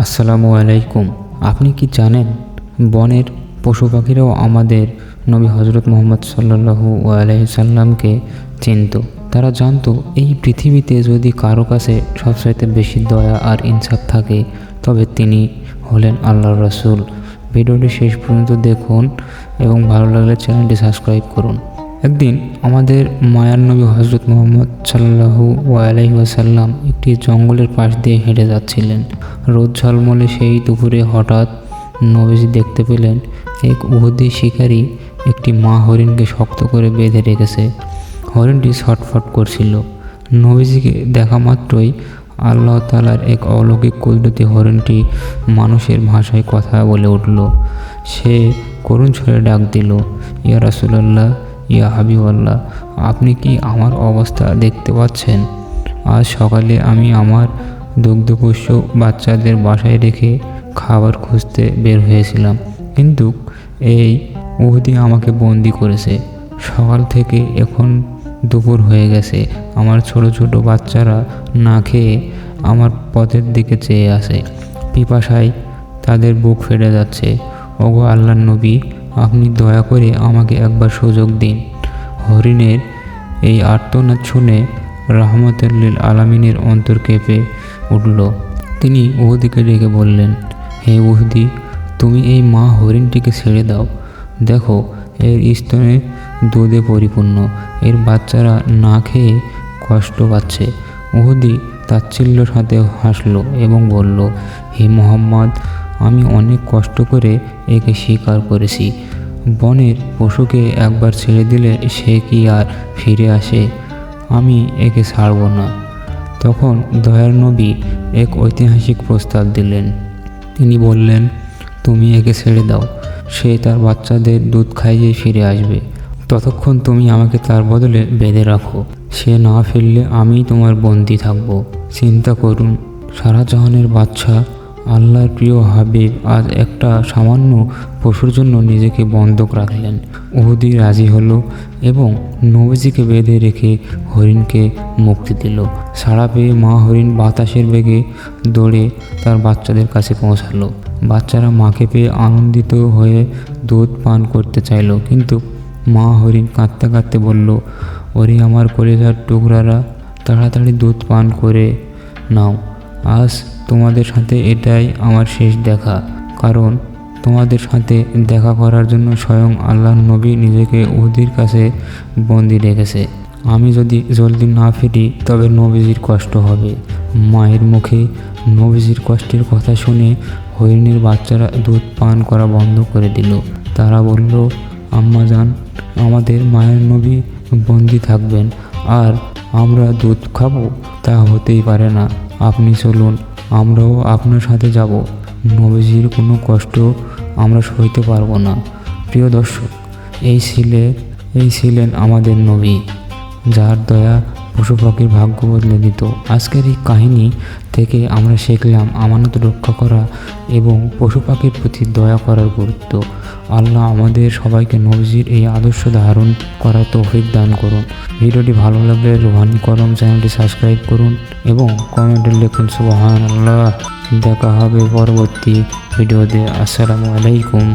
আসসালামু আলাইকুম। আপনি কি জানেন বনের পশু পাখিরাও আমাদের নবী হজরত মুহাম্মদ সাল্লাল্লাহু আলাইহি সাল্লামকে চিনত। তারা জানতো এই পৃথিবীতে যদি কারো কাছে সবচাইতে বেশি দয়া আর ইনসাফ থাকে তবে তিনি হলেন আল্লাহর রাসূল। ভিডিওটি শেষ পর্যন্ত দেখুন এবং ভালো লাগলে চ্যানেলটি সাবস্ক্রাইব করুন। একদিন আমাদের মায়ার নবী হজরত মুহাম্মদ সাল্লাল্লাহু আলাইহি ওয়াসাল্লাম একটি জঙ্গলের পাশ দিয়ে হেঁটে যাচ্ছিলেন। রোদ ঝলমলে সেই দুপুরে হঠাৎ নবীজি দেখতে পেলেন এক উহুদি শিকারী একটি মা হরিণকে শক্ত করে বেঁধে রেখেছে। হরিণটি ছটফট করছিল। নবীজিকে দেখা মাত্রই আল্লাহ তাআলার এক অলৌকিক কুদরতি হরিণটি মানুষের ভাষায় কথা বলে উঠল। সে করুণ স্বরে ডাক দিল, ইয়া রাসূলুল্লাহ, ইয়া হাবিবাল্লাহ, আপনি কি আমার অবস্থা দেখতে পাচ্ছেন? আজ সকালে আমি আমার দুগ্ধপোষ্য বাচ্চাদের বাসায় রেখে খাবার খুঁজতে বের হয়েছিলাম, কিন্তু এই উহুদি আমাকে বন্দি করেছে। সকাল থেকে এখন দুপুর হয়ে গেছে। আমার ছোট ছোট বাচ্চারা না খেয়ে আমার পথের দিকে চেয়ে আছে। পিপাসায় তাদের বুক ফেটে যাচ্ছে। ওগো আল্লাহর নবী, আপনি দয়া করে আমাকে একবার সুযোগ দিন। হরিণের এই আর্তনাদ শুনে রাহমাতুল লিল আলামিনের অন্তর কেঁপে উঠল। তিনি উহুদিকে ডেকে বললেন, হে উহুদি, তুমি এই মা হরিণটিকে ছেড়ে দাও। দেখো, এর স্তনে দুধে পরিপূর্ণ, এর বাচ্চারা না খেয়ে কষ্ট পাচ্ছে। উহুদি তাচ্ছিল্যের সাথে হাসল এবং বলল, হে মুহাম্মদ, আমি অনেক কষ্ট করে একে শিকার করেছি। বনের পশুকে একবার ছেড়ে দিলে সে কি আর ফিরে আসে? আমি একে ছাড়ব না। তখন দয়ার নবী এক ঐতিহাসিক প্রস্তাব দিলেন। তিনি বললেন, তুমি একে ছেড়ে দাও, সে তার বাচ্চাদের দুধ খাইয়ে ফিরে আসবে। ততক্ষণ তুমি আমাকে তার বদলে বেঁধে রাখো। সে না ফিরলে আমি তোমার বন্দী থাকব। চিন্তা করুন, সারা জাহানের বাদশা আল্লাহর প্রিয় হাবিব আজ একটা সামান্য পশুর জন্য নিজেকে বন্ধক রাখলেন। উহুদি রাজি হলো এবং নবীজিকে বেঁধে রেখে হরিণকে মুক্তি দিল। ছাড়া পেয়ে মা হরিণ বাতাসের বেগে দৌড়ে তার বাচ্চাদের কাছে পৌঁছালো। বাচ্চারা মাকে পেয়ে আনন্দিত হয়ে দুধ পান করতে চাইল, কিন্তু মা হরিণ কাঁদতে কাঁদতে বলল, ওরে আমার কলিজার টুকরারা, তাড়াতাড়ি দুধ পান করে নাও। আজ তোমাদের সাথে এটাই আমার শেষ দেখা, কারণ তোমাদের সাথে দেখা করার জন্য স্বয়ং আল্লাহর নবী নিজেকে উহুদির কাছে বন্দি রেখেছে। আমি যদি জলদি না ফিরি তবে নবীজির কষ্ট হবে। মায়ের মুখে নবীজির কষ্টের কথা শুনে হরিণের বাচ্চারা দুধ পান করা বন্ধ করে দিল। তারা বলল, আম্মা জান, আমাদের মায়ের নবী বন্দি থাকবেন আর আমরা দুধ খাবো? তা হতেই পারে না। আপনি চলুন, আমরাও আপনার সাথে যাব। নবীজির কোনো কষ্ট আমরা সইতে পারবো না। প্রিয় দর্শক, এই ছিলেন আমাদের নবী, যার দয়া পশু পাখির ভাগ্য বদলে দিত। আজকের এই কাহিনী থেকে আমরা শিখলাম আমানত রক্ষা করা এবং পশু পাখির প্রতি দয়া করার গুরুত্ব। আল্লাহ আমাদের সবাইকে নবীজির এই আদর্শ ধারণ করার তৌফিক দান করুন। ভিডিওটি ভালো লাগলে রুহানি কলম চ্যানেলটি সাবস্ক্রাইব করুন এবং কমেন্টে লিখুন সুবহানাল্লাহ। দেখা হবে পরবর্তী ভিডিওতে। আসসালামু আলাইকুম।